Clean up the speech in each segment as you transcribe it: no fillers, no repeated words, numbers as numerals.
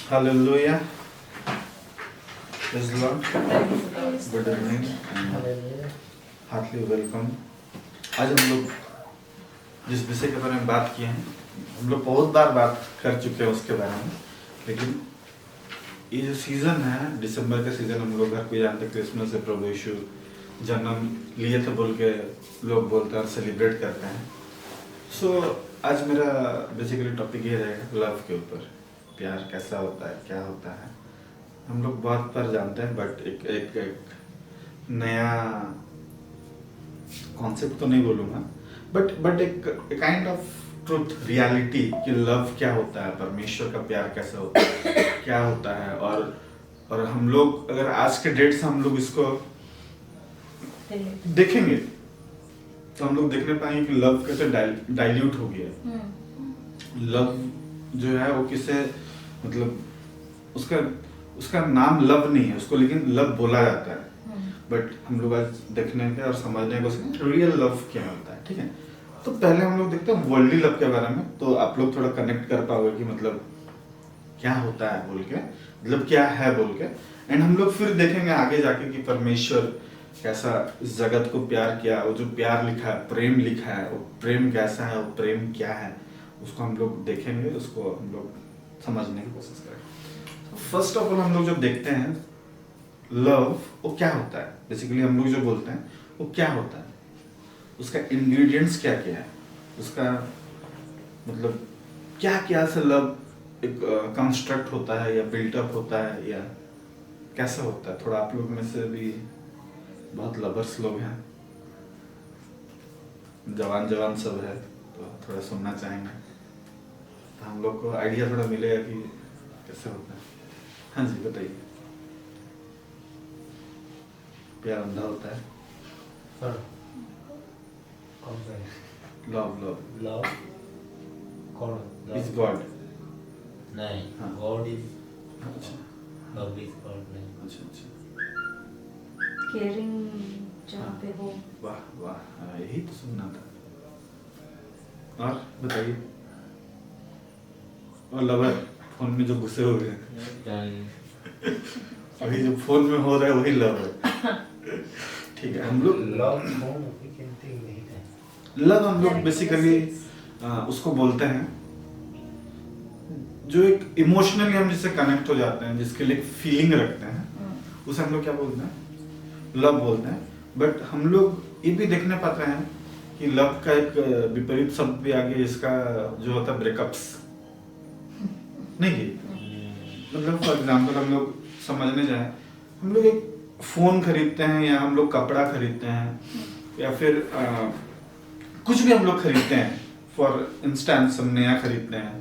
Hallelujah. Praise the Lord. Good evening and heartily welcome. आज हम लोग जिस विषय के बारे में बात किए हैं, हम लोग बहुत बार बात कर चुके हैं उसके बारे में, लेकिन ये जो सीजन है, दिसंबर का सीजन, हम लोग हर कोई जानते हैं क्रिसमस से प्रभु यीशु जन्म लिए थे बोल के लोग बोलते हैं और सेलिब्रेट करते हैं। सो आज मेरा बेसिकली टॉपिक ये रहेगा लव के ऊपर। प्यार कैसा होता है, क्या होता है, हम लोग बहुत बार जानते हैं, बट एक नया कॉन्सेप्ट तो नहीं बोलूँगा, बट एक काइंड ऑफ ट्रुथ, रियलिटी कि लव क्या होता है, परमेश्वर का प्यार कैसा होता है, क्या होता है। और हम लोग अगर आज के डेट से हम लोग इसको देखेंगे तो हम लोग देखने पाएंगे कि लव कैसे डाइल्यूट हो गया। लव जो है वो किसे, मतलब उसका नाम लव नहीं है उसको, लेकिन लव बोला जाता है। बट हम लोग आज देखने के और समझने को रियल लव क्या होता है, ठीक है। तो पहले हम लोग देखते हैं वर्ल्डली लव के बारे में, तो आप लोग थोड़ा कनेक्ट कर पाओगे कि मतलब क्या होता है बोल के, मतलब क्या है बोल के। एंड हम लोग फिर देखेंगे आगे जाके कि परमेश्वर कैसा इस जगत को प्यार किया, वो जो प्यार लिखा है, प्रेम लिखा है, वो प्रेम कैसा है, वो प्रेम क्या है, उसको हम लोग देखेंगे, उसको हम लोग समझने की कोशिश करेंगे। तो फर्स्ट ऑफ ऑल हम लोग जब देखते हैं लव, वो क्या होता है, बेसिकली हम लोग जो बोलते हैं वो क्या होता है, उसका इंग्रेडिएंट्स क्या क्या है, उसका मतलब क्या क्या से लव एक कंस्ट्रक्ट होता है या बिल्टअप होता है, या कैसा होता है। थोड़ा आप लोग में से भी बहुत लवर्स लोग हैं, जवान सब है, तो थोड़ा सुनना चाहेंगे, तो हम लोग को आइडिया थोड़ा मिलेगा कि कैसे होता है। हाँ जी बताइए। प्यार अंधा होता है, कौन सा है? लव लव कौन? Is God. नहीं, हाँ। गॉड इज अच्छा लव इज गॉड नहीं। अच्छा केयरिंग जहाँ पे हो। वाह वाह, हाँ, यही तो सुनना था। और बताइए। और लवर फोन में जो घुसे हुए हैं, अभी जो फोन में हो रहा है वही लव है। ठीक है, हम लोग लव कौन वी कैन थिंक नहीं है। लव हम लोग बेसिकली उसको बोलते हैं जो एक इमोशनली हम जिससे कनेक्ट हो जाते हैं, जिसके लिए फीलिंग रखते हैं, उसे हम लोग क्या बोलते हैं, लव बोलते हैं। बट हम लोग ये भी देखने पाते हैं कि लव का एक विपरीत शब्द भी आ गया, जिसका जो होता है ब्रेकअप्स। नहीं कि मतलब फॉर एग्जाम्पल हम लोग समझने जाए, हम लोग एक फोन खरीदते हैं या हम लोग कपड़ा खरीदते हैं या फिर कुछ भी हम लोग खरीदते हैं, फॉर इंस्टेंस हम नया खरीदते हैं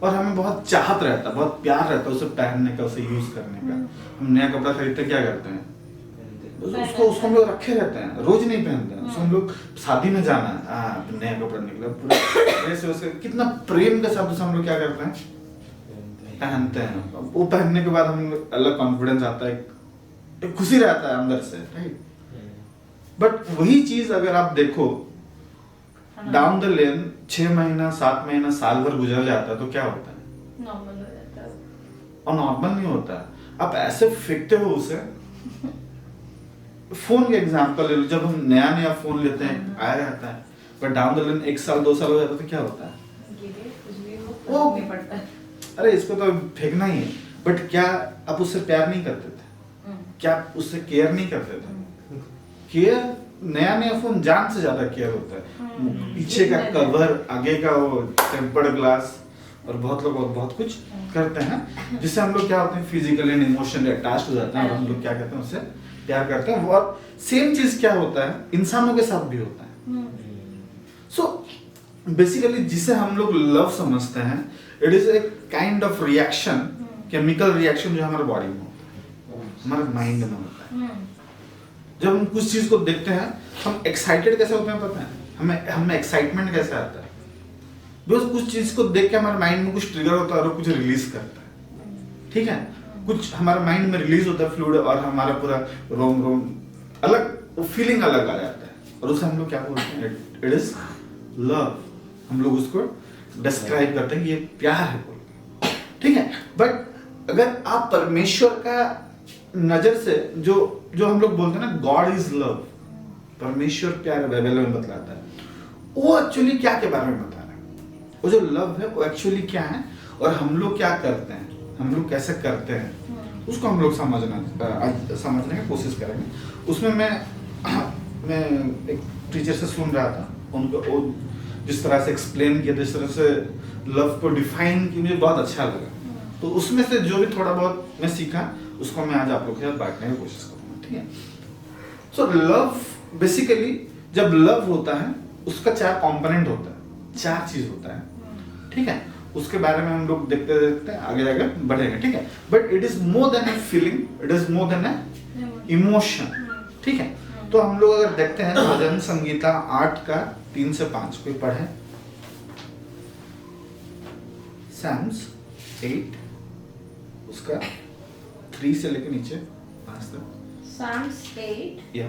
और हमें बहुत चाहत रहता है, बहुत प्यार रहता है उसे पहनने का, उसे यूज करने का। हम नया कपड़ा खरीदते क्या करते हैं, उसको हम लोग रखे रहते हैं, रोज नहीं पहनते हैं। उसको हम लोग शादी में जाना है, नया कपड़ा निकला पूरा ऐसे वैसे, कितना प्रेम के साथ उसे हम लोग क्या करते हैं, पहनते हैं। वो पहनने के बाद हम लोग अलग कॉन्फिडेंस आता है, एक खुशी रहता है अंदर से, राइट। बट वही चीज अगर आप देखो डाउन द लेन 6 महीना 7 महीना साल भर गुजर जाता है तो क्या होता है, नॉर्मल हो जाता है। और नॉर्मल नहीं होता। आप ऐसे फेंकते हो उसे। फोन के एग्जांपल ले लो, जब हम नया फोन लेते हैं आया रहता है, बट डाउन द लेन 1 साल 2 साल हो जाता है तो क्या होता है, कुछ भी हो वो फर्क नहीं पड़ता है। अरे इसको तो फेंकना ही है। बट क्या आप उससे प्यार नहीं करते थे, क्या आप उससे केयर नहीं करते थे। केयर, नया फोन जान से ज्यादा केयर होता है। पीछे का कवर, आगे का वो टेम्पर्ड ग्लास, और बहुत लोग और बहुत कुछ करते हैं जिससे हम लोग क्या होते हैं, फिजिकली एंड इमोशनली अटैच हो जाते हैं और हम लोग क्या कहते हैं, उससे प्यार करते हैं। और सेम चीज क्या होता है, इंसानों के साथ भी होता है। सो बेसिकली जिसे हम लोग लव समझते हैं, it is a kind of reaction, chemical reaction जो हमारे बॉडी में होता है, हमारे माइंड में होता है। जब हम कुछ चीज को देखते हैं, हम एक्साइटेड कैसे होते हैं पता है, हमें एक्साइटमेंट कैसे आता है, बिकॉज कुछ चीज को देख के हमारे माइंड में कुछ ट्रिगर होता है और कुछ रिलीज करता है, ठीक है। कुछ हमारे माइंड में रिलीज होता है फ्लूइड, और हमारा पूरा रोम अलग, फीलिंग अलग आ जाता है, और उसे हम लोग क्या बोलते हैं, इट इज लव। हम लोग उसको डिस्क्राइब करते हैं कि ये प्यार है, ठीक है। बट अगर आप परमेश्वर का नजर से जो जो हम लोग बोलते हैं ना गॉड इज लव, परमेश्वर प्यार है, बाइबल में बतलाता है, वो एक्चुअली क्या के बारे में बता रहा है, वो जो लव है वो एक्चुअली क्या है और हम लोग क्या करते हैं, हम लोग कैसे करते हैं, उसको हम लोग समझने की कोशिश करेंगे। उसमें मैं एक टीचर से सुन रहा था, उनको वो जिस तरह से एक्सप्लेन किया, जिस तरह से लव को डिफाइन किया, मुझे बहुत अच्छा लगा। तो उसमें से जो भी थोड़ा बहुत मैं सीखा उसको मैं आज आप लोग के साथ बांटने की कोशिश करूंगा, ठीक है। सो लव बेसिकली, जब लव होता है उसका 4 कंपोनेंट होता है, 4 चीज होता है, ठीक है। उसके बारे में हम लोग देखते देखते आगे आगे बढ़ेंगे, ठीक है। But it is more than a feeling, it is more than A emotion, ठीक है। तो हम लोग अगर देखते हैं भजन संगीता 8 का 3 से 5 कोई पढ़े, Psalms 8 उसका 3 से लेकर नीचे 5 तक। Psalms 8 या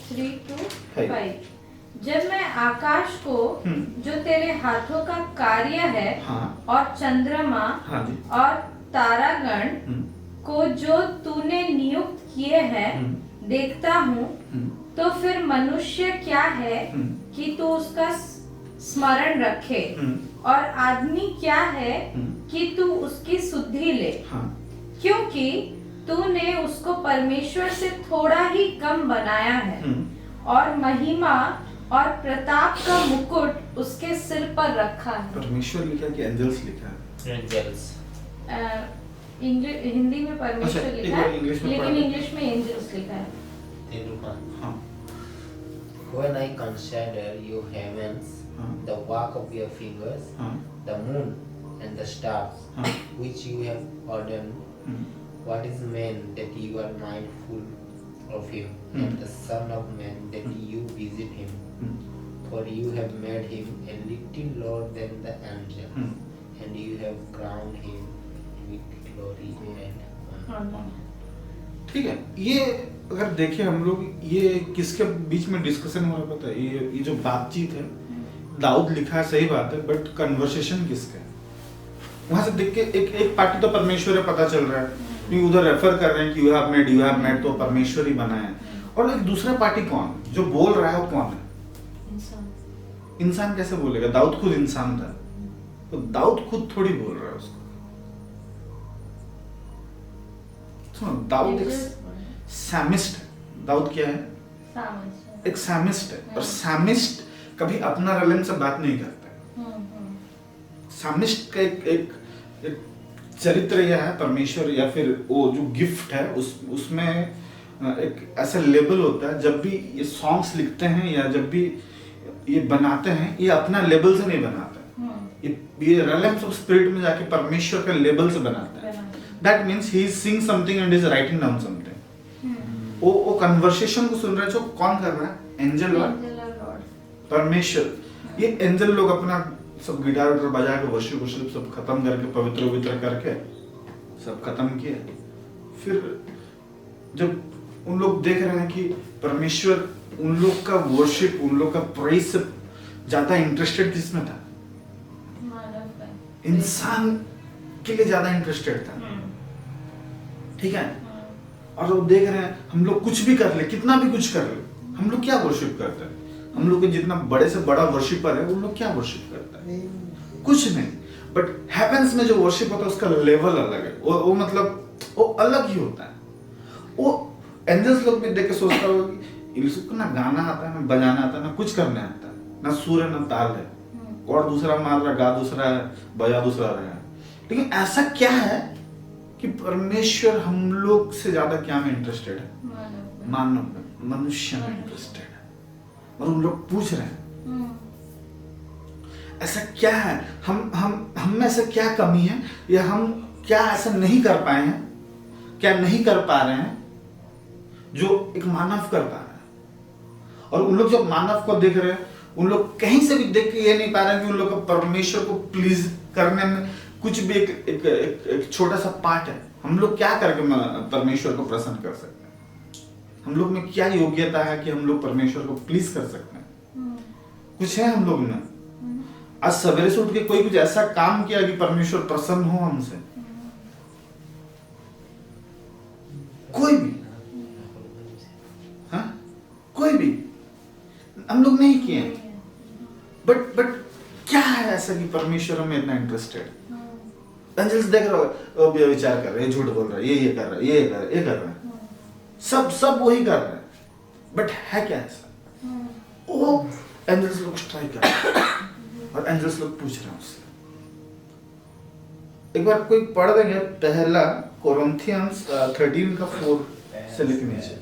3 to Five. 5। जब मैं आकाश को जो तेरे हाथों का कार्य है, हाँ। और चंद्रमा हाँ जी। और तारागण को जो तूने नियुक्त किए हैं देखता हूँ, तो फिर मनुष्य क्या है कि तू उसका स्मरण रखे, और आदमी क्या है कि तू उसकी सुधि ले। हाँ। क्योंकि तूने उसको परमेश्वर से थोड़ा ही कम बनाया है, और महिमा और प्रताप का मुकुट उसके सिर पर रखा है। परमेश्वर लिखा कि एंजल्स लिखा है? एंजल्स। हिंदी में परमेश्वर अच्छा, लिखा है, इंग्लिश में लेकिन पढ़ो। इंग्लिश में एंजल्स लिखा है। हाँ। When I consider your heavens, the work of your fingers, the moon and the stars, which you have ordained, what is man that you are mindful of him, and the son of man that you visit him? For you have made him a little lower than the angels, and you have crowned him with glory and honor. ठीक है। ये अगर देखें हम लोग, ये किसके बीच में डिस्कशन हो रहा है पता है? ये जो बातचीत है, दाऊद लिखा है, सही बात है, बट कन्वर्सेशन किसका है? वहां से देख के एक पार्टी तो परमेश्वर है, पता चल रहा है, उधर रेफर कर रहे हैं कि यू हैव मेड तो परमेश्वर ही बना है। और एक दूसरा पार्टी कौन है जो बोल रहा है? वो कौन है? इंसान कैसे बोलेगा? दाऊद खुद इंसान था, तो दाऊद खुद थोड़ी बोल रहा है उसको। सुनो, दाऊद एक सैमिस्ट है। दाऊद क्या है? एक सैमिस्ट है, और सैमिस्ट कभी अपना रलन से बात नहीं करता है। सैमिस्ट का एक चरित्र यह है, परमेश्वर या फिर वो जो गिफ्ट है उसमें एक ऐसा लेबल होता है, जब भी ये सॉन्ग्स लिखते हैं या जब भी ये बनाते हैं, ये अपना लेबल से नहीं बनाते, ये रेलेम्स ऑफ स्पिरिट में जाके परमेश्वर का लेबल से बनाता है। That means he is seeing something and is writing down something. वो कन्वर्सेशन को सुन रहा है, जो कौन कर रहा है? एंजल और परमेश्वर। ये एंजल लोग अपना सब गिटार उटार बजा के वर्शिप सब खत्म करके, पवित्र करके सब खत्म किए। फिर जब उन लोग देख रहे हैं कि परमेश्वर उन लोग का वर्शिप, उन लोग का प्रेज से ज्यादा इंटरेस्टेड किसमें था? इंसान के लिए ज्यादा इंटरेस्टेड था, ठीक है। और वो देख रहे हैं हम लोग कुछ भी कर ले, कितना भी कुछ कर ले, हम लोग क्या वर्शिप करते हैं? हम लोग के जितना बड़े से बड़ा वर्शिपर है, उन लोग क्या वर्शिप करता है? कुछ नहीं। बट हेवेंस में जो वर्शिप होता है उसका लेवल अलग है, वो मतलब वो अलग ही होता है। वो एंजल्स लोग भी देख के सोचता होगा कि इसको ना गाना आता है, ना बजाना आता है, ना कुछ करने आता है, ना सुर है, ना ताल है, और दूसरा मार रहा, गा दूसरा है, बजा दूसरा रहा है। लेकिन ऐसा क्या है कि परमेश्वर हम लोग से ज्यादा क्या में इंटरेस्टेड है? मानव में, मनुष्य में इंटरेस्टेड है। और उन लोग पूछ रहे हैं ऐसा क्या है, हम में ऐसा क्या कमी है, या हम क्या ऐसा नहीं कर पाए हैं, क्या नहीं कर पा रहे हैं जो एक मानव कर पा रहा है। और उन लोग जब मानव को देख रहे हैं, उन लोग कहीं से भी देख के ये नहीं पा रहे कि उन लोग को परमेश्वर को प्लीज करने में कुछ भी एक छोटा सा पार्ट है। हम लोग क्या करके परमेश्वर को प्रसन्न कर सकते हैं? हम लोग में क्या योग्यता है कि हम लोग परमेश्वर को प्लीज कर सकते हैं? कुछ है हम लोग में? आज सवेरे से उठ के कोई कुछ ऐसा काम किया कि परमेश्वर प्रसन्न हो हमसे? कोई भी, हाँ कोई भी हम लोग नहीं किए। बट क्या है ऐसा कि परमेश्वर में इतना इंटरेस्टेड? एंजल्स देख रहे हो, विचार कर रहे हैं, झूठ बोल रहे हैं, ये कर रहा है, ये कर रहा है, सब वही कर रहा है, बट है क्या ऐसा? वो एंजल्स लोग ट्राई कर रहे हैं और एंजल्स लोग पूछ रहे हैं उससे। एक बार कोई पढ़ देंगे पहला कोरिन्थियंस 13 का 4 से लेकर नीचे।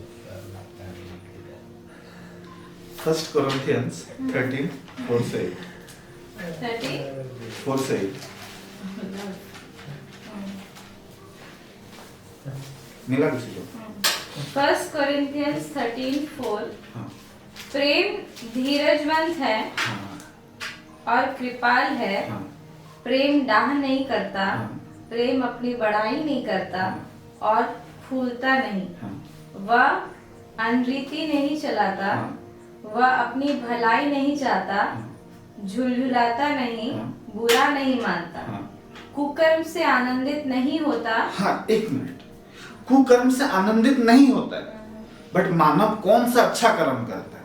फर्स्ट कोरिन्थियंस 13 4 से 8 मिला किसी को? फर्स्ट कोरिन्थियंस 13:4 हाँ। प्रेम धीरजवंत है हाँ। और कृपाल है। हाँ। प्रेम डाह नहीं करता। हाँ। प्रेम अपनी बड़ाई नहीं करता और फूलता नहीं। हाँ। वह अनरीति नहीं चलाता। हाँ। वह अपनी भलाई नहीं चाहता। झुलझुलाता नहीं। हाँ। बुरा नहीं मानता। हाँ। कुकर्म से आनंदित नहीं होता। हाँ, एक मिनट। कुकर्म से आनंदित नहीं होता है, बट मानव कौन सा अच्छा कर्म करता है?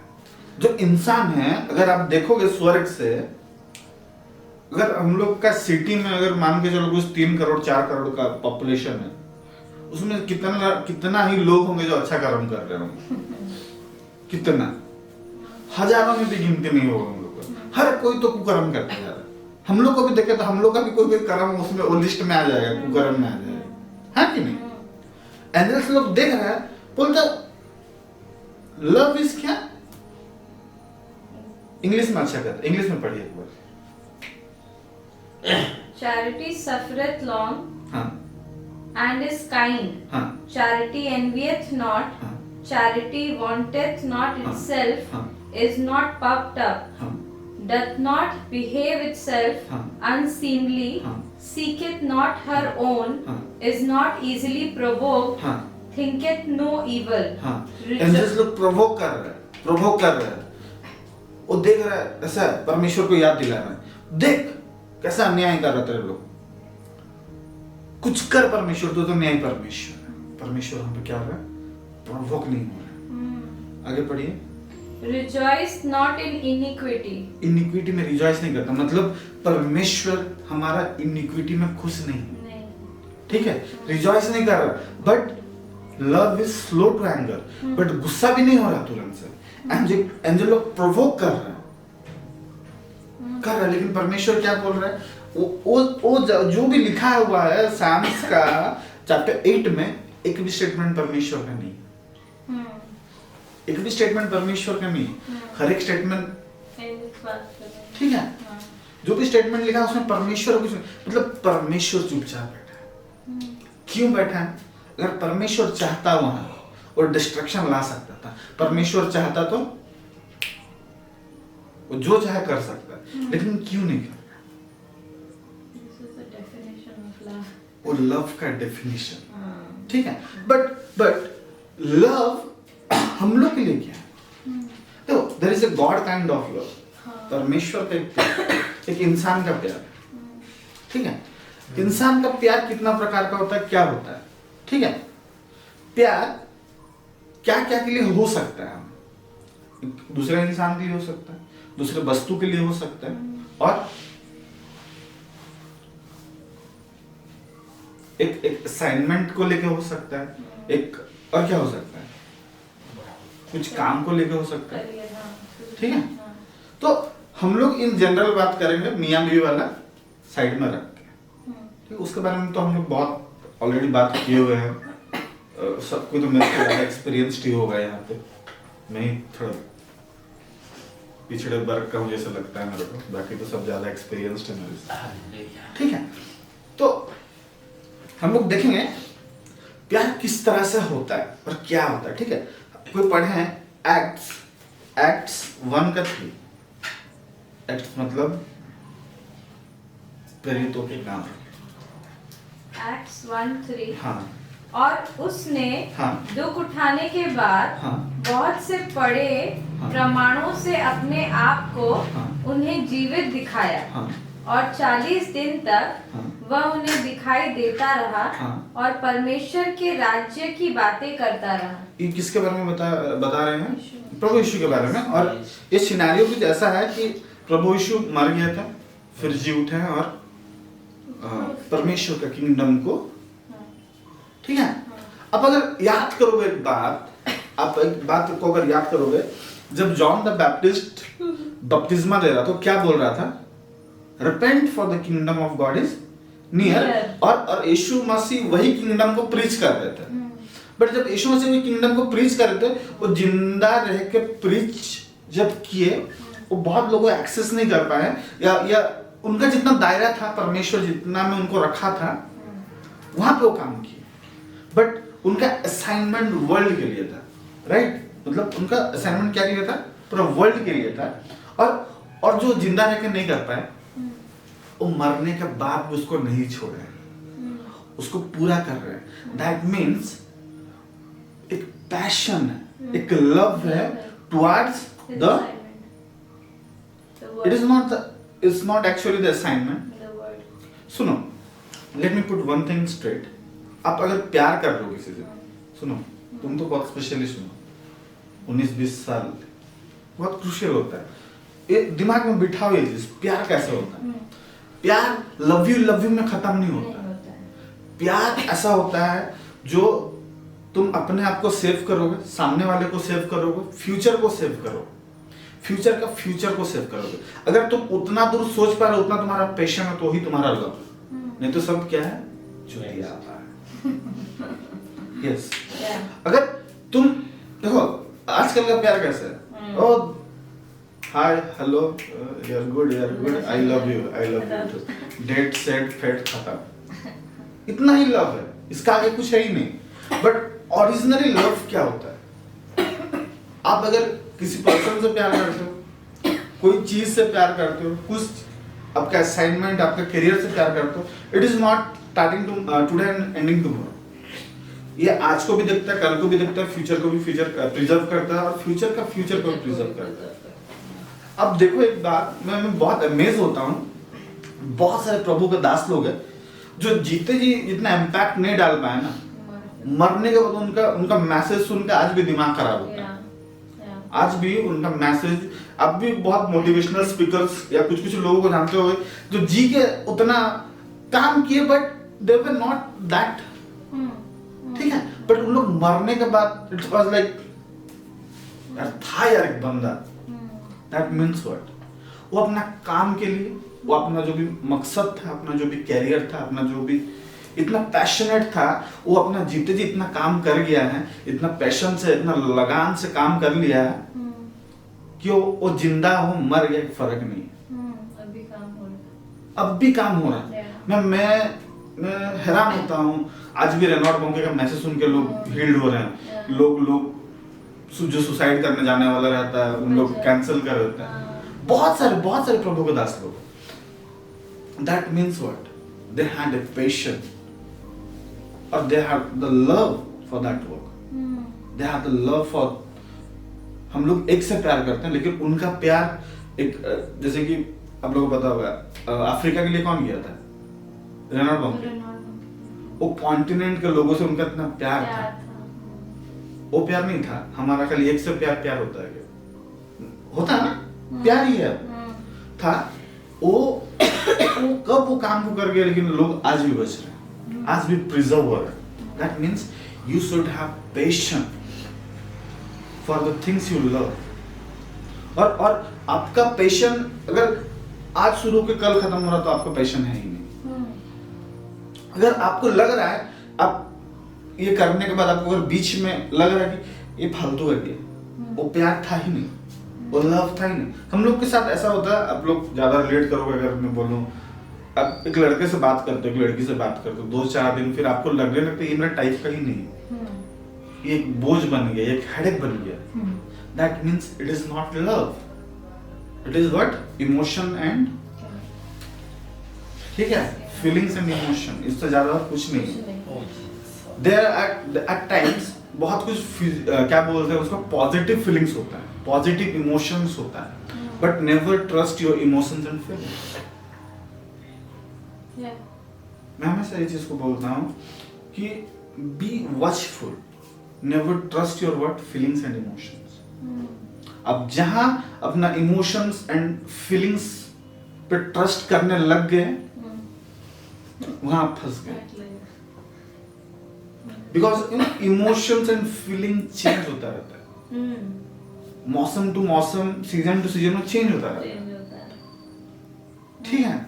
जो इंसान है, अगर आप देखोगे स्वर्ग से, अगर हम लोग का सिटी में अगर मान के चलो कुछ 3 करोड़ 4 करोड़ का पॉपुलेशन है, उसमें कितना ही लोग होंगे जो अच्छा कर्म कर रहे होंगे? कितना? हजारों में भी गिनती नहीं होगा हम लोग का। हर कोई तो कुकर्म करता है। हम लोग को भी देखे तो हम लोग का भी कोई कर्म उसमें वो लिस्ट में आ जाएगा, कुकर्म में आ जाएगा, है कि नहीं? एंजल्स लोग देख रहे हैं, बोलते लव इज क्या? इंग्लिश में अच्छा करते, इंग्लिश में पढ़िए एक बार। Charity suffereth long हाँ। and is kind. हाँ। Charity envieth not. हाँ। Charity wanteth not हाँ। itself. हाँ। Is not puffed up. हाँ। Doth not behave itself हाँ। unseemly. हाँ। Seeketh not her own. हाँ। Is not easily provoked. हाँ। Thinketh no evil. हाँ। एंजल्स लोग प्रोवोक कर रहे हैं। वो देख रहा है, ऐसा परमेश्वर को याद दिला रहा है, देख कैसा अन्याय कर रहा तेरे लोग, कुछ कर परमेश्वर, तो न्याय परमेश्वर है। परमेश्वर हम पे क्या हो रहा है? प्रोवोक नहीं हो रहा है। आगे पढ़िए। Rejoice not in iniquity. Inequity में रिजॉइस नहीं करता, मतलब परमेश्वर हमारा इनिक्विटी में खुश नहीं है, नहीं। ठीक है? रिजॉइस नहीं कर रहा, but love is slow to anger, but गुस्सा भी नहीं हो रहा तुरंत से। एंजल लोग प्रोवोक कर रहा है, लेकिन परमेश्वर क्या बोल रहा है? वो जो भी लिखा हुआ है साम्स का चैप्टर 8 में, एक भी स्टेटमेंट परमेश्वर का नहीं, एक भी स्टेटमेंट परमेश्वर का नहीं। हर एक स्टेटमेंट, ठीक है, जो भी स्टेटमेंट लिखा है उसमें परमेश्वर कुछ, मतलब परमेश्वर चुपचाप बैठा है। क्यों बैठा है? अगर परमेश्वर चाहता वहां और डिस्ट्रक्शन ला सकता था, परमेश्वर चाहता तो वो जो चाहे कर सकता है, लेकिन क्यों नहीं कर? वो लव का डेफिनेशन, ठीक है? बट लव हम लोग के लिए क्या है? तो there is a God kind of love, परमेश्वर का एक प्यार, एक इंसान का प्यार, ठीक है? इंसान का प्यार कितना प्रकार का होता है, क्या होता है, ठीक है? प्यार क्या क्या के लिए हो सकता है? दूसरे इंसान के लिए हो सकता है, दूसरे वस्तु के लिए हो सकता है, और एक असाइनमेंट को लेके हो सकता है, एक और क्या हो सकता है, कुछ काम को लेके हो सकता है, ठीक है? तो हम लोग इन जनरल बात करेंगे, मियां बीवी वाला साइड में रख के, ठीक? उसके बारे में तो हम लोग बहुत ऑलरेडी बात किए हुए हैं, सबको तो मेरे को एक्सपीरियंस्ड ही होगा यहाँ पे, मैं ही थोड़ा पिछड़े वर्ग का हूँ जैसे लगता है मेरे को, बाकी तो सब ज्यादा एक्सपीरियंस्ड है मेरे से, ठीक है? तो हम लोग देखेंगे प्यार किस तरह से होता है और क्या होता है, ठीक है? कोई पढ़े हैं एक्ट्स 1:3, एक्ट्स मतलब प्रेरितों के काम, Acts 1:3। हाँ। और उसने हाँ। दुख उठाने के बाद हाँ। बहुत से बड़े हाँ। प्रमाणों से अपने आप को हाँ। उन्हें जीवित दिखाया, हाँ। और 40 दिन तक हाँ। वह उन्हें दिखाई देता रहा हाँ। और परमेश्वर के राज्य की बातें करता रहा। ये किसके बारे में बता रहे हैं? प्रभु यीशु के बारे में। और ये सिनेरियो कुछ ऐसा है कि प्रभु यीशु मर गया था, फिर जी उठे हैं और परमेश्वर का किंगडम को, ठीक है। अब अगर याद करोगे एक बात, आप एक बात को अगर याद करोगे, जब जॉन द बैप्टिस्ट बपतिस्मा दे रहा था, क्या बोल रहा था? Repent for the kingdom of God is near. और यीशु मसीह वही किंगडम को प्रीच कर रहे थे। बट जब यीशु मसीह वही किंगडम को प्रीच कर रहे थे, वो जिंदा रह के प्रीच जब किए, वो बहुत लोगों एक्सेस नहीं कर पाए, या उनका जितना दायरा था, परमेश्वर जितना में उनको रखा था, वहां पे वो काम किए। बट उनका असाइनमेंट वर्ल्ड के लिए था, राइट? मतलब उनका असाइनमेंट क्या के लिए था? पूरा वर्ल्ड के लिए था। और जो जिंदा रह के नहीं कर पाए, वो मरने के बाद भी उसको नहीं छोड़े, उसको पूरा कर रहे हैं। दैट मीन्स एक पैशन है, एक लव है towards the, it's not actually the assignment. सुनो, let me put one thing straight. आप अगर प्यार कर रहे हो किसी से, सुनो, तुम तो बहुत स्पेशलिस्ट हो, 19-20 साल, बहुत क्रूशियल होता है ये दिमाग में बिठाओ ये चीज। प्यार कैसे होता है? प्यार लव यू में खत्म नहीं होता। प्यार ऐसा होता है जो तुम अपने आप को सेव करोगे, सामने वाले को सेव करोगे, फ्यूचर को सेव करोगे, फ्यूचर को सेव करोगे। अगर तुम उतना दूर सोच पा रहे हो, उतना तुम्हारा पैशन है, तो ही तुम्हारा लव। नहीं तो सब क्या है? चुतिया है। यस। अगर तुम देखो आजकल का प्यार कैसा है? Oh hi hello you are good, I love you date set fate खत्म। इतना ही लव है, इसका आगे कुछ है ही नहीं। बट ओरिजिनली लव क्या होता है? आप अगर किसी पर्सन से प्यार करते हो, कोई चीज से प्यार करते हो, कुछ आपका असाइनमेंट, आपका करियर से प्यार करते हो, it is not starting today and ending tomorrow. ये आज को भी देखता है, कल को भी देखता है, फ्यूचर को भी प्रिजर्व करता है, और फ्यूचर का फ्यूचर को भी प्रिजर्व करता है। अब देखो एक बात, मैं बहुत अमेज होता हूँ, बहुत सारे प्रभु के दास लोग हैं जो जीते जी इतना इम्पैक्ट नहीं डाल पाए ना, मरने के बाद उनका मैसेज सुन के आज भी दिमाग खराब होता है। आज भी उनका मैसेज, अब भी बहुत मोटिवेशनल स्पीकर्स या कुछ लोगों को जानते होंगे जो जी के उतना काम किए, but they were not that, ठीक है। बट उन लोग मरने के बाद इट वाज लाइक था यार एक बंदा। That means what? वो अपना काम के लिए, वो अपना जो भी मकसद था, अपना जो भी कैरियर था, अपना जो भी इतना पैशनेट था, वो अपना जीते जी इतना काम कर गया है, इतना पैशन से, इतना लगान से काम कर लिया है कि वो जिंदा हो मर गया फर्क नहीं है। अब भी काम हो रहा है। मैं हैरान होता हूँ, आज भी रेनॉल्ड बॉन्के का मैसेज सुन के लोग हील्ड हो रहे हैं। लोग जो सुसाइड करने जाने वाला रहता है, उन लोग कैंसिल कर देते हैं। बहुत सारे प्रभु के दास लोग। That means what? They had a passion और they had the love for that work. They had the love for, हम लोग एक से प्यार करते हैं, लेकिन उनका प्यार एक, जैसे कि आप लोगों को पता होगा अफ्रीका के लिए कौन गया था? रेनॉल्ड बॉन्के। वो कॉन्टिनेंट के लोगों से उनका इतना प्यार था। वो प्यार नहीं था हमारा खाली एक से प्यार होता है, होता है ना, प्यार ही है था। वो कब वो काम को कर गया, लेकिन लोग आज भी बच रहे हैं, आज भी प्रिजर्व हो रहे हैं। That means you should have patience for the things you love. और आपका पैशन अगर आज शुरू के कल खत्म हो रहा, तो आपका पैशन है ही नहीं। अगर आपको लग रहा है, आप ये करने के बाद आपको अगर बीच में लग रहा है कि ये फालतू कर दिया, वो प्यार था ही नहीं, वो लव था ही नहीं। हम लोग के साथ ऐसा होता है, आप लोग ज्यादा रिलेट करोगे अगर मैं बोलूं, आप एक लड़के से बात करते हो, एक लड़की से बात करते हो 2-4 दिन, फिर आपको लगने लगता है ये मेरा टाइप का ही नहीं, ये एक बोझ बन गया, एक हेडेक बन गया। That means it is not love, it is what? Emotion and, ठीक है, फीलिंग्स एंड इमोशन, इससे ज्यादा कुछ नहीं है। देयर एट टाइम्स बहुत कुछ क्या बोलते हैं उसको, पॉजिटिव फीलिंग्स होता है, पॉजिटिव इमोशंस होता है, but never trust your emotions and feelings. मैं हमेशा ये चीज को बोलता हूँ कि be watchful, never trust your what feelings and emotions. अब जहां अपना इमोशंस एंड फीलिंग्स पे ट्रस्ट करने लग गए वहां आप फंस गए। Because you know emotions and feeling change होता रहता है, मौसम टू मौसम, सीजन टू सीजन में चेंज होता रहता है। ठीक है,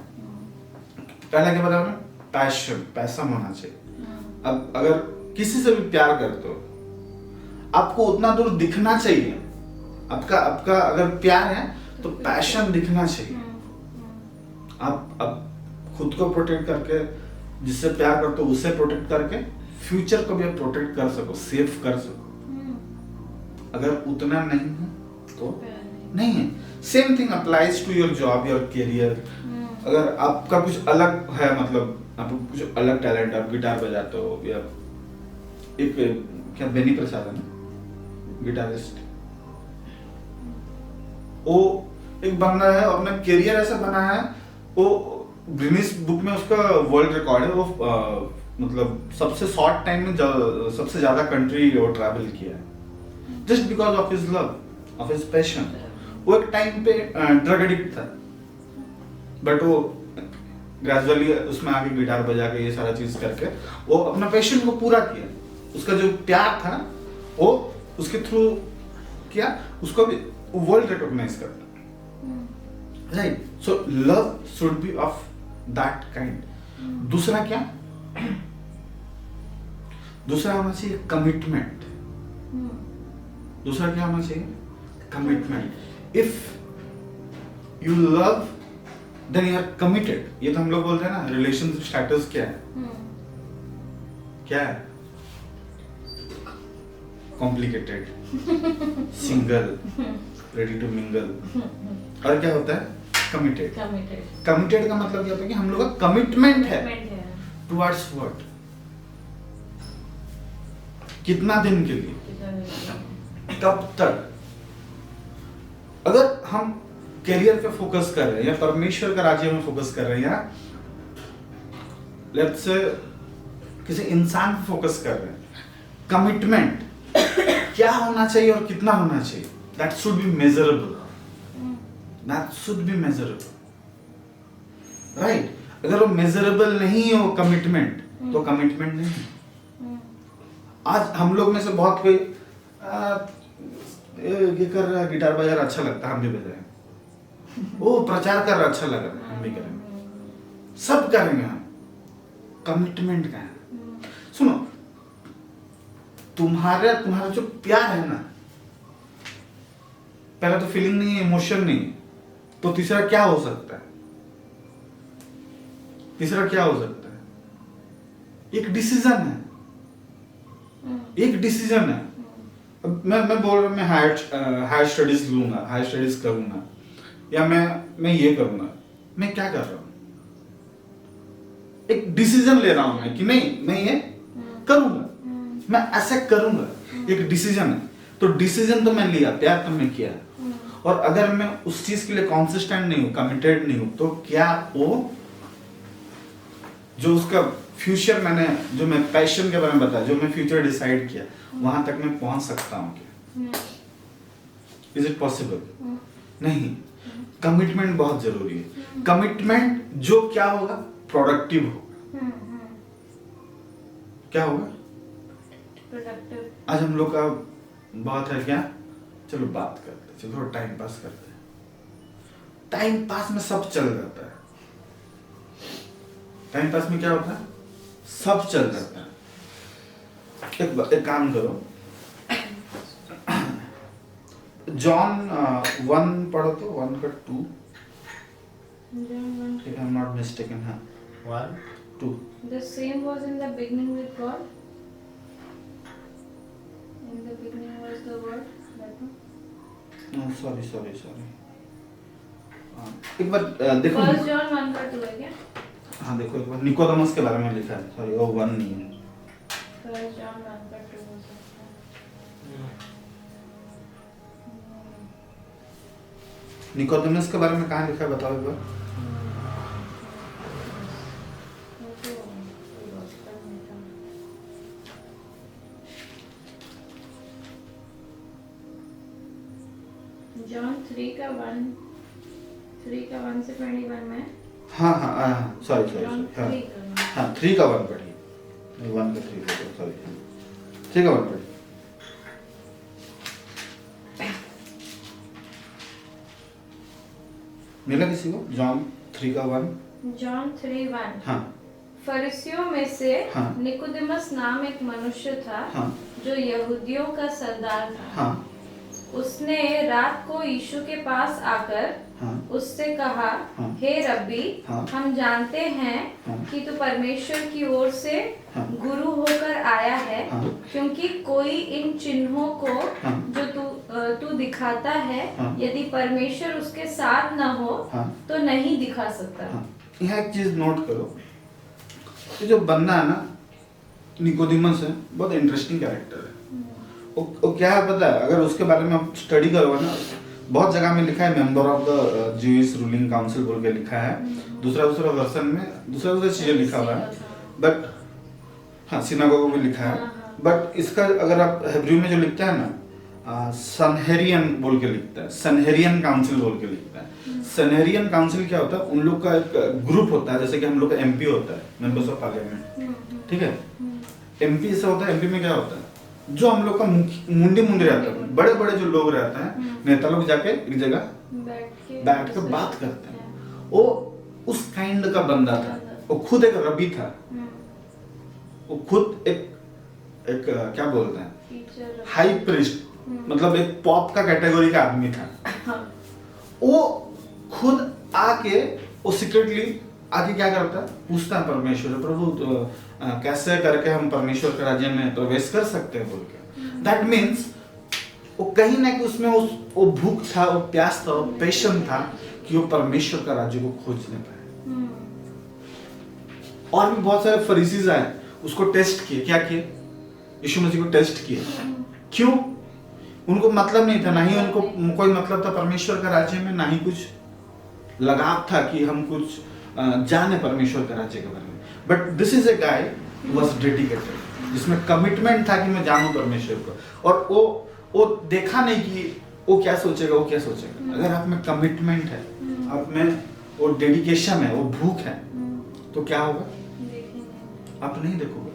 पहला क्या बताया, पैशन, पैसा होना चाहिए। अब अगर किसी से भी प्यार करते हो, आपको उतना दूर दिखना चाहिए। आपका अगर प्यार है तो पैशन दिखना चाहिए। आप खुद को प्रोटेक्ट करके, जिससे प्यार करते हो उससे प्रोटेक्ट करके फ्यूचर को भी आप प्रोटेक्ट कर सको, सेफ कर सको। अगर उतना नहीं है तो नहीं है। Same thing applies to your job, your career. अगर आपका कुछ अलग है, मतलब आपको कुछ अलग टैलेंट, आप गिटार बजाते हो, या एक क्या बेनी प्रसाद है ना गिटारिस्ट, वो एक बंदा है, अपना करियर ऐसा बना है, वो गिनीज बुक में उसका वर्ल्ड रिकॉर्ड है। वो मतलब सबसे शॉर्ट टाइम में सबसे ज्यादा कंट्री वो ट्रैवल किया है, just because of his love, of his passion. वो एक टाइम पे ड्रग एडिक्ट था, बट वो ग्रेजुअली उसमें आके गिटार बजा के ये सारा चीज करके वो अपना पैशन को पूरा किया। उसका जो प्यार था वो उसके थ्रू किया, उसको भी वर्ल्ड रिकॉग्नाइज करता। Right, so love should be of that kind. दूसरा क्या, दूसरा होना चाहिए कमिटमेंट। दूसरा क्या होना चाहिए, commitment. If you love then you are committed. ये तो हम लोग बोलते हैं ना, रिलेशनशिप स्टेटस क्या है, क्या है, complicated, single, ready to mingle, और क्या होता है, कमिटेड। कमिटेड का मतलब क्या होता है कि हम लोग का कमिटमेंट है टुवर्ड्स व्हाट, कितना दिन के लिए, कब तक। अगर हम करियर पे फोकस कर रहे हैं या परमेश्वर का राज्य में फोकस कर रहे हैं, या लेट्स से किसी इंसान पे फोकस कर रहे हैं, कमिटमेंट क्या होना चाहिए और कितना होना चाहिए, that should be measurable, that should be measurable. Right, अगर वो मेजरेबल नहीं है वो कमिटमेंट, तो कमिटमेंट नहीं है। आज हम लोग में से बहुत कोई ये कर रहा है, गिटार बजा रहा, अच्छा लगता है, हम भी बजाएं। वो प्रचार कर रहा, अच्छा लग रहा है, हम भी करेंगे, सब करेंगे हम। कमिटमेंट का है। सुनो, तुम्हारा जो प्यार है ना, पहला तो फीलिंग नहीं है, इमोशन नहीं है, तो तीसरा क्या हो सकता है, तीसरा क्या हो सकता है, एक डिसीजन है, एक डिसीजन है। अब मैं बोल रहा हूं, मैं हायर स्टडीज लूंगा, हायर स्टडीज करूंगा, या मैं ये करूंगा, मैं क्या कर रहा हूं, एक डिसीजन ले रहा हूं मैं कि नहीं मैं ये करूंगा, मैं ऐसा करूंगा, एक डिसीजन है। तो डिसीजन तो मैं लिया, प्यार तो मैं किया, और अगर मैं उस चीज के लिए कॉन्सिस्टेंट नहीं हूं, कमिटेड नहीं हूं, तो क्या वो जो उसका फ्यूचर मैंने, जो मैं पैशन के बारे में बताया, जो मैं फ्यूचर डिसाइड किया, वहां तक मैं पहुंच सकता हूं क्या? Is it possible? नहीं। कमिटमेंट बहुत जरूरी है। कमिटमेंट जो क्या होगा, प्रोडक्टिव होगा। क्या होगा? प्रोडक्टिव। आज हम लोग का बात है क्या, चलो बात करते, चलो थोड़ा टाइम पास करते हैं। टाइम पास में सब चल जाता है। टाइम पास में क्या होता है, सब चल जाता है। एक काम करो, जॉन 1 पढ़ो तो, 1 का 2, if I'm not mistaken, हाँ 1, 2. The same was in the beginning with God. In the beginning was the word. That one. No, sorry. एक बार देखो, First John 1 का 2 है क्या? हाँ देखो एक बार, निकोदेमस के बारे में लिखा है, सॉरी वो 1 नहीं है। First John 1 का 2 हो सकता है। निकोदेमस के बारे में कहाँ लिखा है, बताओ एक बार। वो तो 3 का 1 से 21 में हाँ हाँ हाँ सॉरी John हाँ 3 का हाँ 3 का 1 पढ़िए, 1 का 3 सॉरी 3 का 1 पढ़िए। मिला किसी को जॉन 3 का 1? जॉन 3:1। हाँ फरीसियों में से हाँ। निकोदेमस नाम एक मनुष्य था हाँ जो यहूदियों का सरदार था। हाँ उसने रात को यीशु के पास आकर हाँ उससे कहा, हाँ। हे रब्बी, हाँ। हम जानते हैं हाँ। कि तू परमेश्वर की ओर से हाँ। गुरु होकर आया है, हाँ। क्योंकि कोई इन चिन्हों को हाँ। जो तू दिखाता है, हाँ। यदि परमेश्वर उसके साथ न हो हाँ। तो नहीं दिखा सकता। हाँ। यहाँ एक चीज नोट करो, ये जो बंदा है ना निकोदेमस है, बहुत इंटरेस्टिंग कैरेक्टर है। वो क्या है पता है, अगर उसके बारे में आप स्टडी करोगे ना, बहुत जगह में लिखा है member of the Jewish ruling council बोल के लिखा है, दूसरा वर्जन में दूसरा चीजें लिखा हुआ है, बट हाँ सिनागोग में लिखा है, बट इसका अगर आप हिब्रू में जो लिखता है ना सनहेरियन बोल के लिखता है, सनहेरियन काउंसिल बोल के लिखता है। सनहेरियन काउंसिल क्या होता है, उन लोग का एक ग्रुप होता है, जैसे कि हम लोग का एमपी होता है, मेंबर्स ऑफ पार्लियामेंट, ठीक है। एमपी ऐसा होता है, एमपी में क्या होता है, जो हम लोग का मुंडी रहता है, बड़े बड़े जो लोग रहते हैं, नेता लोग जाके एक जगह बैठ कर बात करते हैं, वो उस काइंड का बंदा था। वो खुद एक रबी था, वो खुद एक क्या बोलते हैं हाई प्रीस्ट, मतलब एक पॉप का कैटेगरी का आदमी था। वो खुद आके वो सीक्रेटली आगे क्या करता है, पूछता है परमेश्वर, प्रभु कैसे करके हम परमेश्वर के राज्य में प्रवेश कर सकते हैं बोल के। दैट मीन्स वो कहीं ना कहीं उसमें वो भूख था, वो प्यास था, वो पैशन था कि वो परमेश्वर का राज्य को खोजने पाए। और भी बहुत सारे फरीसीज आए, उसको टेस्ट किए, क्या किए, यीशु मसीह को टेस्ट किए। क्यों? उनको मतलब नहीं था, ना ही उनको कोई मतलब था परमेश्वर का राज्य में, ना ही कुछ लगाव था कि हम कुछ जाने परमेश्वर के राज्य के बारे में। But this is a guy was dedicated, जिसमें कमिटमेंट था कि मैं जानूं परमेश्वर को, और वो देखा नहीं कि वो क्या सोचेगा, वो क्या सोचेगा। अगर आप में कमिटमेंट है, आप में वो डेडिकेशन है, वो भूख है, तो क्या होगा, आप नहीं देखोगे,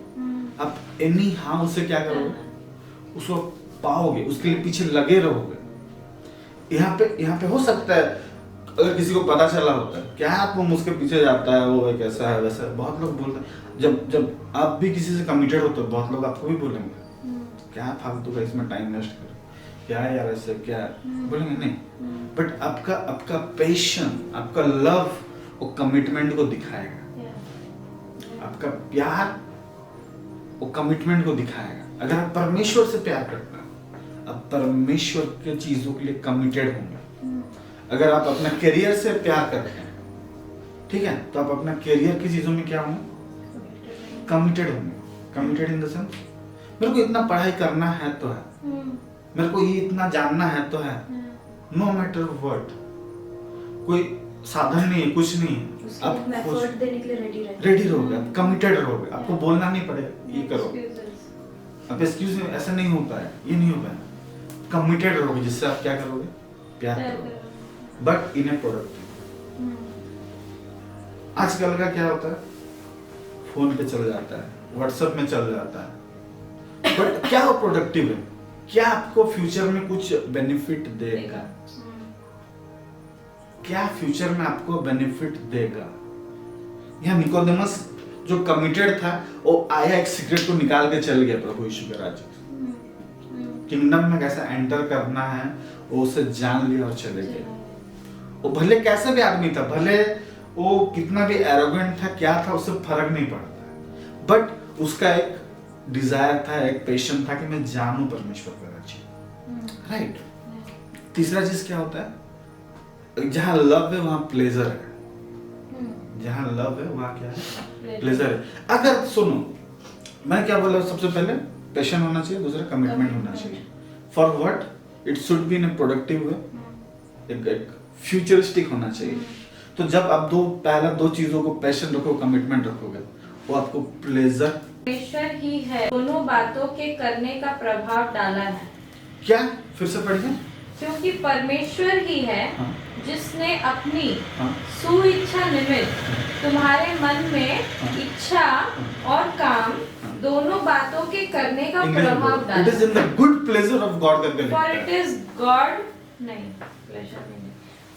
आप एनी हाउ से क्या करोगे, उसको पाओगे, उसके लिए पीछे लगे रहोगे। यहाँ पे हो सकता है अगर किसी को पता चला होता है क्या आप वो उसके पीछे जाता है, वो एक ऐसा है वैसा है, बहुत लोग बोलते हैं। जब आप भी किसी से कमिटेड होते हो, बहुत लोग आपको भी बोलेंगे क्या फालतू का इसमें टाइम वेस्ट कर, क्या है यार ऐसे, क्या बोलेंगे नहीं। बट आपका पैशन, आपका लव वो कमिटमेंट को दिखाएगा, आपका प्यार वो कमिटमेंट को दिखाएगा। अगर आप परमेश्वर से प्यार करते हैं, आप परमेश्वर के चीजों के लिए कमिटेड होंगे। अगर आप अपना करियर से प्यार कर रहे हैं, ठीक है, तो आप अपना करियर की चीजों में क्या होंगे, कमिटेड होंगे। कमिटेड इन द सेंस मेरे को इतना पढ़ाई करना है तो है, मेरे को ये इतना जानना है तो है, नो मैटर व्हाट, कोई साधन नहीं है, कुछ नहीं है, आप एफर्ट देने के लिए रेडी रहोगे, आप कमिटेड रहोगे, आपको बोलना नहीं पड़ेगा ये करो, अब एक्सक्यूज ऐसा नहीं होता है, ये नहीं होता है, कमिटेड रहोगे, जिससे आप क्या करोगे, प्यार करोगे, बट इन ए प्रोडक्टिव। आजकल का क्या होता है, फोन पे चल जाता है, व्हाट्सएप में चल जाता है, बट क्या वो प्रोडक्टिव है, क्या आपको फ्यूचर में कुछ बेनिफिट देगा, क्या फ्यूचर में आपको बेनिफिट देगा। यह निकोदेमस जो कमिटेड था, वो आया, एक सीक्रेट को निकाल के चल गया प्रभु यीशु के राज्य, किंगडम में कैसे एंटर करना है वो उसे जान लिया और चले गए। वो भले कैसे भी आदमी था, भले वो कितना भी एरोगेंट था, क्या था, उससे फर्क नहीं पड़ता, बट उसका एक डिजायर था, एक पैशन था कि मैं जानूं परमेश्वर का राज्य, राइट। तीसरा चीज क्या होता है, जहां लव है वहां प्लेजर है, जहां लव है वहां क्या है, प्लेजर है। अगर सुनो, मैं क्या बोला, सबसे पहले पैशन होना चाहिए, दूसरा कमिटमेंट होना चाहिए। For what it should be in A productive way, एक फ्यूचरिस्टिक होना चाहिए। तो जब आप पहला दो चीजों को, पैशन रखो, कमिटमेंट रखोगे, वो आपको प्लेजर, परमेश्वर ही है, दोनों बातों के करने का प्रभाव डाला है। क्या, फिर से पढ़िए। क्योंकि परमेश्वर ही है हाँ। जिसने अपनी हाँ। सुइच्छा निमित्त तुम्हारे मन में हाँ। इच्छा और काम दोनों बातों के करने का इंग्लिश में प्रभाव बोलो। डाला। It is in the good pleasure of God करके लिखता For है। it is God, नहीं, pleasure नहीं।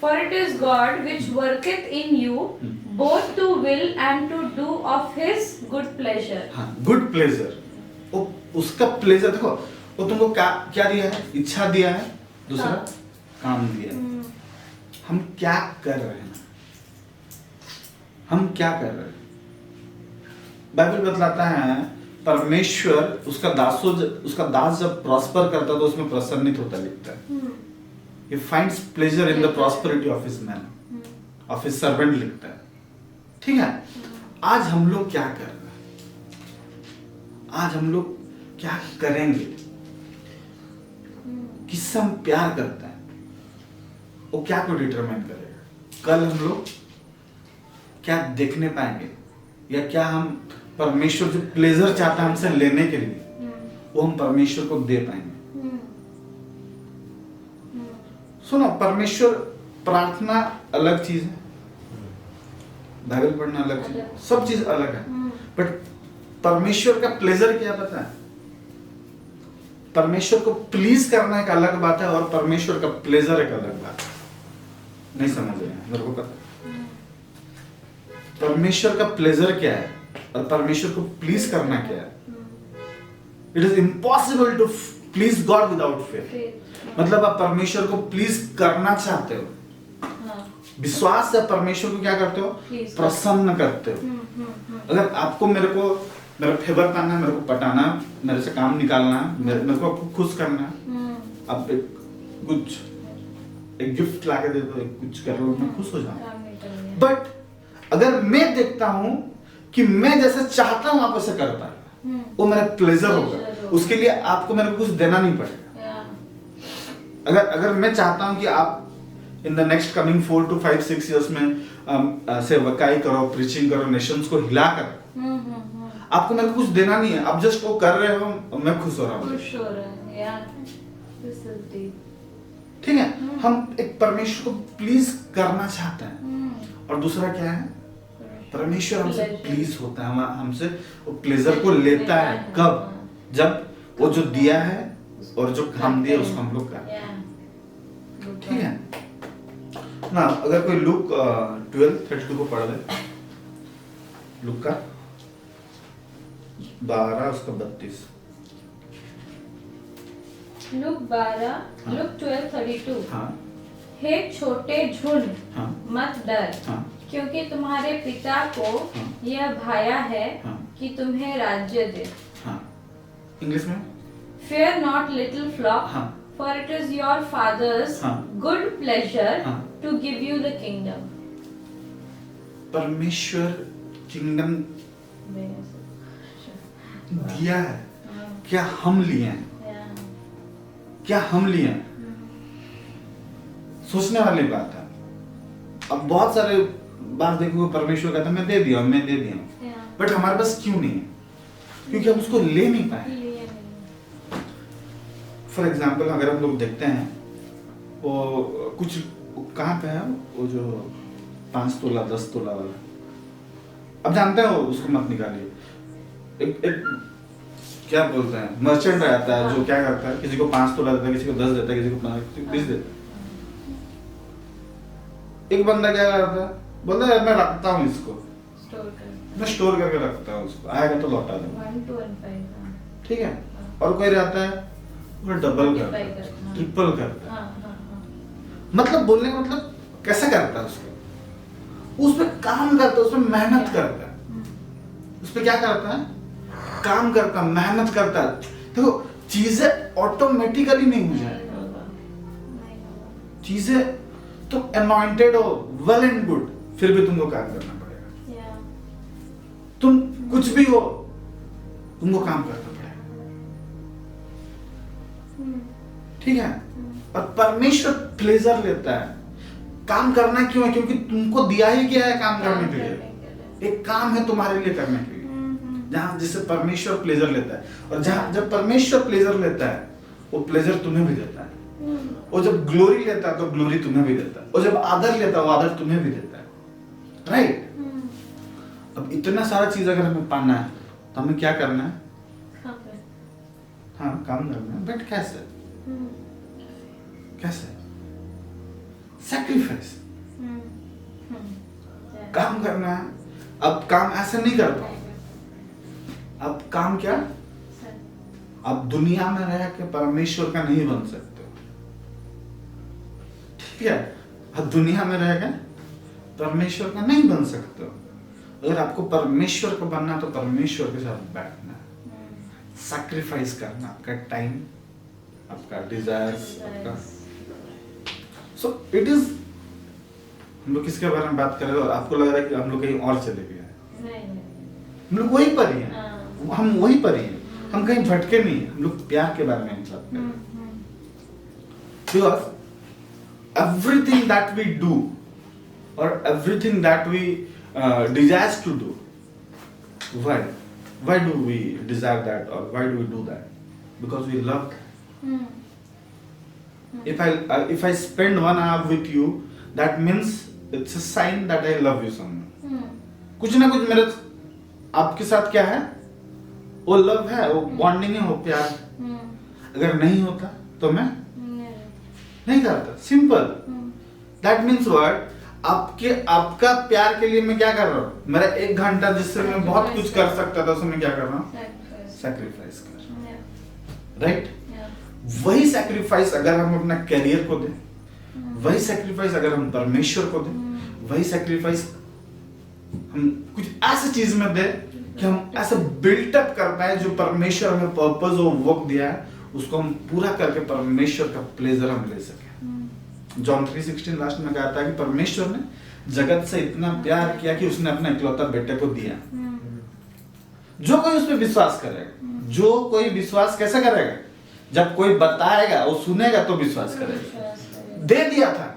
For it is God which worketh in you both to will and to do of His good pleasure. हाँ, good pleasure. वो उसका pleasure देखो, वो तुमको क्या क्या दिया है? इच्छा दिया है, दूसरा हाँ। काम दिया है। हम क्या कर रहे हैं? हम क्या कर रहे हैं? बाइबल बतलाता है परमेश्वर उसका दास जब प्रॉस्पर करता है तो उसमें प्रसन्नित होता लिखता है। He finds pleasure in the prosperity of his man, of his servant लिखता है। ठीक है? आज हम लोग क्या कर रहे हैं? आज हम लोग क्या करेंगे? किससे हम प्यार करते हैं? वो क्या को डिटरमाइन करेगा? कल हम लोग क्या देखने पाएंगे, या क्या हम परमेश्वर जो प्लेजर चाहता है हमसे लेने के लिए वो हम परमेश्वर को दे पाएंगे? सुनो, परमेश्वर प्रार्थना अलग चीज है, बाइबल पढ़ना अलग चीज है, सब चीज अलग है। बट परमेश्वर का प्लेजर क्या पता है? परमेश्वर को प्लीज करना एक अलग बात है और परमेश्वर का प्लेजर एक अलग बात है। नहीं समझ रहे हैं? मेरे को पता है परमेश्वर का प्लेजर क्या है और परमेश्वर को प्लीज करना क्या है। It is impossible to please God without faith. मतलब आप परमेश्वर को प्लीज करना चाहते हो, विश्वास से परमेश्वर को क्या करते हो? प्रसन्न करते हो। अगर आपको मेरा फेवर पाना है, मेरे को पटाना, मेरे से काम निकालना, मेरे को आपको खुश करना, आप एक गिफ्ट लाके दे दो, कुछ कर लो, मैं खुश हो जाऊं। बट अगर मैं देखता हूं कि मैं जैसे चाहता हूं आप वैसे कर पाए, वो मेरा प्लेजर होगा। उसके लिए आपको मेरे को कुछ देना नहीं पड़ेगा। अगर मैं चाहता हूं कि आप in the next coming 4 to 5 6 years में सेवकाई करो, प्रीचिंग करो, नेशंस को हिला कर, आपको मेरे को कुछ देना नहीं है, आप जस्ट वो कर रहे हो, मैं खुश हो रहा हूँ। ठीक है? हम एक परमेश्वर को प्लीज करना चाहते हैं। और दूसरा क्या है? परमेश्वर हमसे प्लीज होता है, हमसे वो प्लेजर को लेता है। कब? जब वो जो दिया है और जो काम दिया उसको हम लोग करते हैं। ठीक है ना? अगर कोई लूक 12:32 को पढ़ ले, लूक का 12 उसका 32। लूक 12:32। हाँ। हे छोटे झुंड, हाँ। मत डर, हाँ। क्योंकि तुम्हारे पिता को यह भाया है कि तुम्हें राज्य दे। हाँ। इंग्लिश में? Fear not, little flock, हाँ। for it is your Father's good pleasure to give you the kingdom. परमेश्वर किंगडम दिया है, क्या हम लिए हैं? क्या हम लिए हैं? सोचने वाली बात है। अब बहुत सारे बार देखोगे परमेश्वर कहता है मैं दे दिया, बट हमारे पास क्यों नहीं है? क्योंकि हम उसको ले नहीं पाए। फॉर एग्जाम्पल अगर हम लोग देखते हैं वो कुछ कहाँ पे है, वो जो 5 तोला 10 तोला वाला, अब जानते हो उसको मत निकालिए। एक क्या बोलते हैं, मर्चेंट रहता है जो क्या करता है, किसी को 5 तोला देता है, किसी को 10 देता है, किसी को 20 देता है। एक बंदा क्या करता है, बोलता है मैं रखता हूँ इसको, मैं स्टोर करके रखता हूँ, उसको आएगा तो लौटा दूंगा। ठीक है? और कोई रहता है वो डबल करता है, ट्रिपल करता है। मतलब बोलने का मतलब कैसे करता है उसको, उसमें काम करता है, उसमें मेहनत करता है, उसमें क्या करता है, काम करता है, मेहनत करता है। देखो चीजें ऑटोमेटिकली नहीं हो जाएगी, चीजें तुम अनॉइंटेड हो, वेल एंड गुड, फिर भी तुमको काम करना पड़ेगा। तुम कुछ भी हो, तुमको काम करना पड़ेगा। ठीक है? और परमेश्वर प्लेजर लेता है। काम करना क्यों है? क्योंकि तुमको दिया ही क्या है काम करने के लिए। एक काम है तुम्हारे लिए करने के लिए, जहां जिससे परमेश्वर प्लेजर लेता है। और जब परमेश्वर प्लेजर लेता है, वो प्लेजर तुम्हें भी देता है। वो जब ग्लोरी लेता है तो ग्लोरी तुम्हें भी देता है, और जब आदर लेता है वो आदर तुम्हें भी देता है, राइट? अब इतना सारा चीज अगर हमें पाना है तो हमें क्या करना है? हाँ, काम करना है, बट कैसे? कैसे? सैक्रिफाइस, काम करना है। अब काम ऐसे नहीं कर पाओ, अब काम क्या? अब दुनिया में रह के परमेश्वर का नहीं बन सकते, ठीक है? अब दुनिया में रह के परमेश्वर का नहीं बन सकते हो। अगर आपको परमेश्वर को बनना तो परमेश्वर के साथ बैठना, सैक्रिफाइस करना, आपका टाइम, आपका डिजायर्स, आपका सो इट इज। हम लोग किसके बारे में बात कर रहे हैं और आपको लग रहा है कि हम लोग कहीं और चले गए हैं? हम लोग वहीं पर ही हैं, हम वहीं पर ही हैं, हम कहीं भटके नहीं हैं। हम लोग प्यार के बारे में बात कर रहे हैं। Because everything that we do or everything that we desire to do, why do we desire that or why do we do that? Because we love that. If I spend 1 hour with you, that means it's a sign that I love you someone. कुछ ना कुछ मेरे आपके साथ क्या है? वो love है, वो बॉन्डिंग है, वो प्यार। अगर नहीं होता तो मैं नहीं करता, सिंपल। That means what? आपका प्यार के लिए मैं क्या कर रहा हूँ? मेरा 1 घंटा जिससे मैं बहुत कुछ कर सकता था, उसमें क्या कर रहा हूँ? सैक्रिफाइस कर रहा हूँ, राइट? वही सैक्रिफाइस अगर हम अपना करियर को दें, वही सैक्रिफाइस अगर हम परमेश्वर को दें, वही सैक्रिफाइस हम कुछ ऐसी चीज में दें कि हम ऐसे बिल्टअप कर पाए जो परमेश्वर हमें पर्पस और वर्क दिया है उसको हम पूरा करके परमेश्वर का प्लेजर हम ले सके। जॉन 3:16 लास्ट में कहता है कि परमेश्वर ने जगत से इतना प्यार किया कि उसने अपने इकलौता बेटे को दिया। जो कोई उस पर विश्वास करेगा, जो कोई विश्वास कैसे करेगा? जब कोई बताएगा, वो सुनेगा तो विश्वास करेगा। दे दिया था,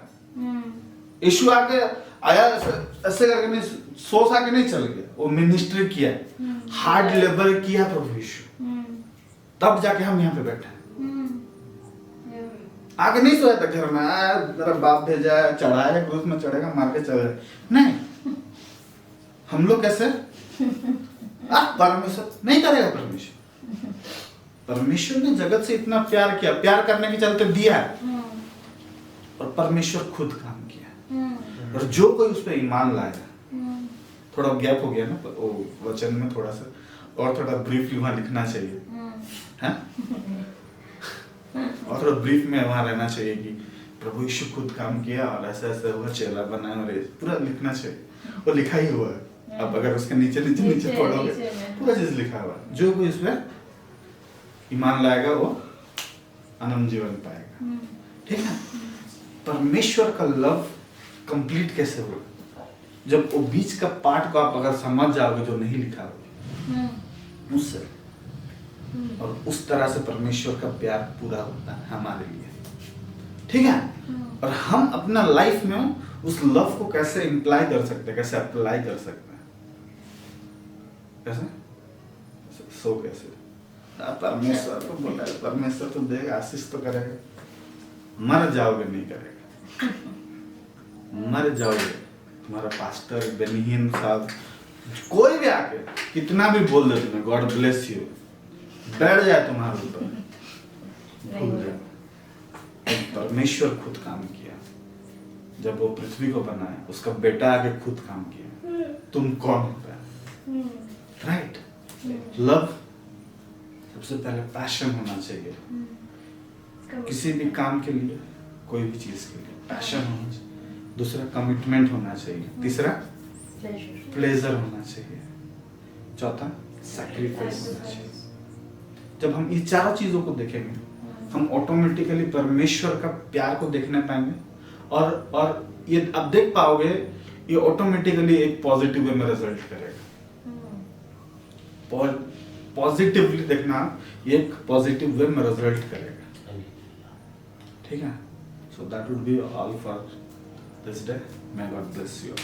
यीशु आके आया ऐसे करके नहीं, सोच आके नहीं चल गया, वो मिनिस्ट्री किया, हार्ड लेबर किया प्रभु यीशु, तब जाके हम यहाँ पे बैठे हैं। आगे नहीं सोया था घर में, मेरा बाप भेजा है, चढ़ाया क्रूस में, चढ़ेगा, मार के चले, नहीं। हम लोग कैसे? परमेश्वर नहीं करेगा। परमेश्वर ने जगत से इतना प्यार किया, प्यार करने के चलते दिया है, और परमेश्वर खुद काम किया। और जो कोई उस पर ईमान लाएगा, थोड़ा गैप हो गया ना वो वचन में, थोड़ा सा और थोड़ा ब्रीफली वहां लिखना चाहिए, है? और थोड़ा ब्रीफ में वहां रहना चाहिए कि प्रभु यीशु खुद काम किया और ऐसा ऐसा हुआ, चेला बनाया, और पूरा लिखना चाहिए। वो लिखा ही हुआ है। अब अगर उसके नीचे पढ़ोगे, पूरा चीज लिखा हुआ है। जो कोई इसमें ईमान लाएगा वो अनंत जीवन पाएगा, ठीक है? परमेश्वर का लव कंप्लीट कैसे होगा? जब वो बीच का पार्ट को आप अगर समझ जाओगे जो नहीं लिखा होगा उससे, और उस तरह से परमेश्वर का प्यार पूरा होता है हमारे लिए, ठीक है? और हम अपना लाइफ में उस लव को कैसे इम्प्लाई कर सकते हैं, कैसे अप्लाई कर सकते हैं? कैसे? सो कैसे? परमेश्वर तो बोला है, परमेश्वर तो देगा, आशीष तो करेगा, मर जाओगे नहीं करेगा, मर जाओगे। तुम्हारा पास्टर बेनिहीन साहब कोई भी आके कितना भी बोल दे तुम्हें गॉड ब्लेस यू, बैठ जाए तुम्हारे ऊपर, भूल जाए। परमेश्वर खुद काम किया, जब वो पृथ्वी को बनाया, उसका बेटा आके खुद काम किया, तुम कौन होता है? राइट? लव सबसे पहले पैशन होना चाहिए, किसी भी काम के लिए, कोई भी चीज के लिए पैशन होना चाहिए। दूसरा कमिटमेंट होना चाहिए, तीसरा प्लेजर होना चाहिए, चौथा सैक्रिफाइस होना चाहिए। जब हम इन चारों चीजों को देखेंगे हम ऑटोमेटिकली परमेश्वर का प्यार को देखने पाएंगे, और ये अब देख पाओगे, ये ऑटोमेटिकली एक पॉजिटिव वे में रिजल्ट करेगा। पॉजिटिवली देखना, ये एक पॉजिटिव वे में रिजल्ट करेगा, ठीक है? So that would be all for this day. May God bless you.